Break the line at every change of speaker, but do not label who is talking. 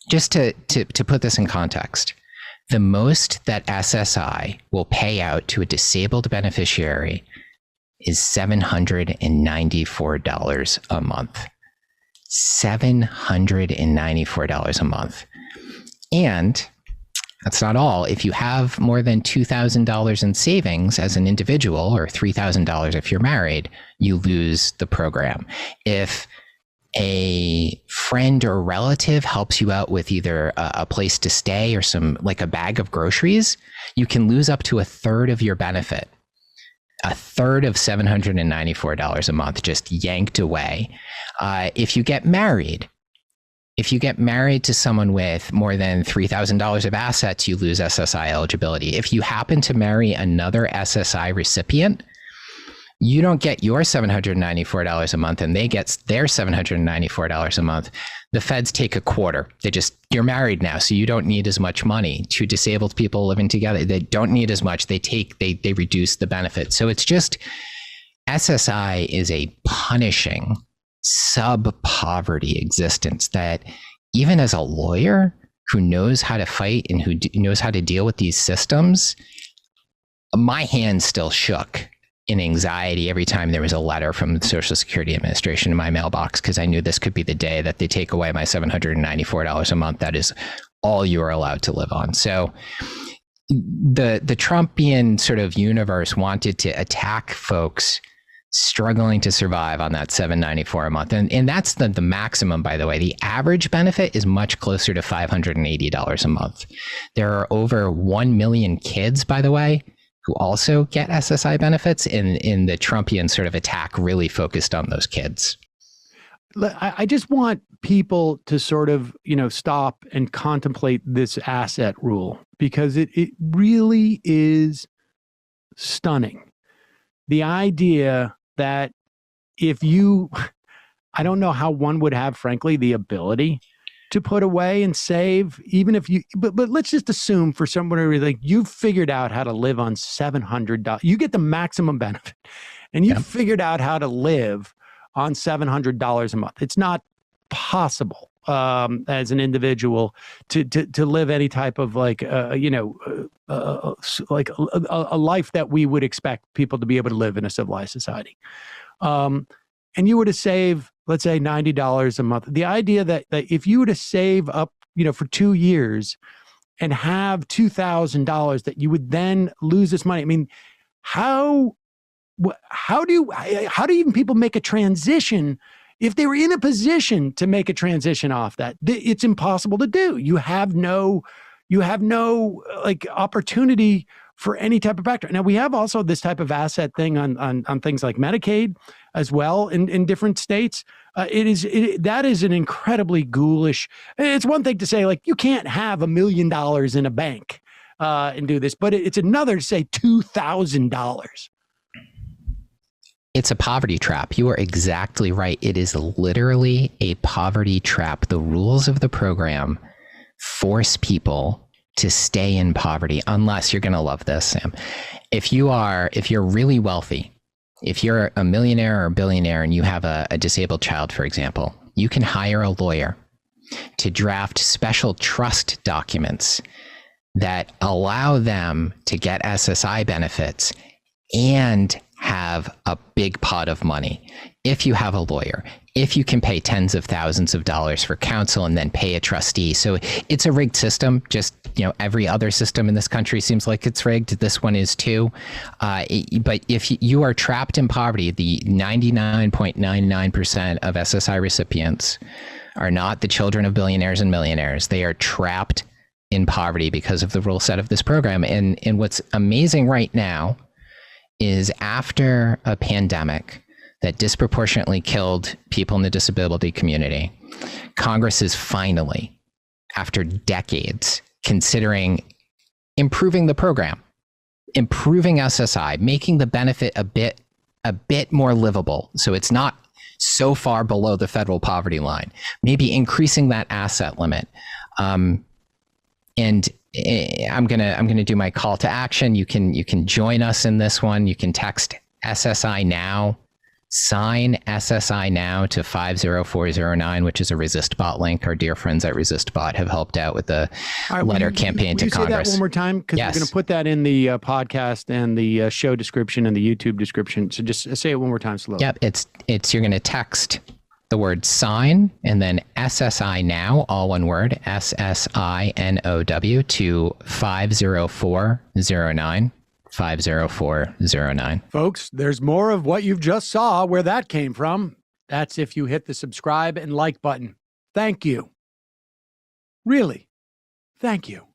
Just to put this in context, the most that SSI will pay out to a disabled beneficiary is $794 a month. $794 a month. And that's not all. If you have more than $2,000 in savings as an individual, or $3,000 if you're married, you lose the program. If a friend or relative helps you out with either a place to stay or like a bag of groceries, you can lose up to a third of your benefit. A third of $794 a month just yanked away. If you get married to someone with more than $3,000 of assets, you lose SSI eligibility. If you happen to marry another SSI recipient, you don't get your $794 a month and they get their $794 a month. The feds take a quarter. You're married now, so you don't need as much money. Two disabled people living together, they don't need as much. They reduce the benefit. So it's just, SSI is a punishing sub-poverty existence that even as a lawyer who knows how to fight and who knows how to deal with these systems, my hand still shook in anxiety every time there was a letter from the Social Security Administration in my mailbox, because I knew this could be the day that they take away my $794 a month. That is all you are allowed to live on. So the Trumpian sort of universe wanted to attack folks struggling to survive on that $794 a month. And that's the maximum, by the way. The average benefit is much closer to $580 a month. There are over 1 million kids, by the way, who also get SSI benefits, in the Trumpian sort of attack really focused on those kids.
I just want people to sort of, stop and contemplate this asset rule, because it really is stunning. The idea that I don't know how one would have, frankly, the ability to put away and save, even if but let's just assume for someone who like, you've figured out how to live on $700, you get the maximum benefit, and you figured out how to live on $700 a month. It's not possible as an individual to live any type of like a life that we would expect people to be able to live in a civilized society. And you were to save, let's say, $90 a month. The idea that if you were to save up, for 2 years and have $2,000, that you would then lose this money. I mean, how do even people make a transition if they were in a position to make a transition off that? It's impossible to do. You have no like opportunity for any type of factor. Now, we have also this type of asset thing on things like Medicaid as well in different states. That is an incredibly ghoulish. It's one thing to say, like, you can't have $1 million in a bank and do this, but it's another to say $2,000.
It's a poverty trap. You are exactly right. It is literally a poverty trap. The rules of the program force people to stay in poverty, unless you're going to love this, Sam. If you're really wealthy, if you're a millionaire or a billionaire and you have a disabled child, for example, you can hire a lawyer to draft special trust documents that allow them to get SSI benefits and have a big pot of money. If you have a lawyer, if you can pay tens of thousands of dollars for counsel and then pay a trustee. So it's a rigged system. Just, every other system in this country seems like it's rigged. This one is too. But if you are trapped in poverty, the 99.99% of SSI recipients are not the children of billionaires and millionaires. They are trapped in poverty because of the rule set of this program. And what's amazing right now is, after a pandemic that disproportionately killed people in the disability community, Congress is finally, after decades, considering improving the program, improving SSI, making the benefit a bit more livable, so it's not so far below the federal poverty line, maybe increasing that asset limit. And I'm gonna do my call to action. You can join us in this one. You can text SSI now sign SSI now to 50409, which is a ResistBot link. Our dear friends at ResistBot have helped out with the letter campaign to Congress.
Say that one more time? Because
Yes.
we're going to put that in the podcast and the show description and the YouTube description. So just say it one more time slowly.
Yep. It's you're going to text the word sign and then SSI now, all one word, SSINOW to 50409. 50409.
Folks, there's more of what you've just saw where that came from. That's if you hit the subscribe and like button. Thank you. Really, thank you.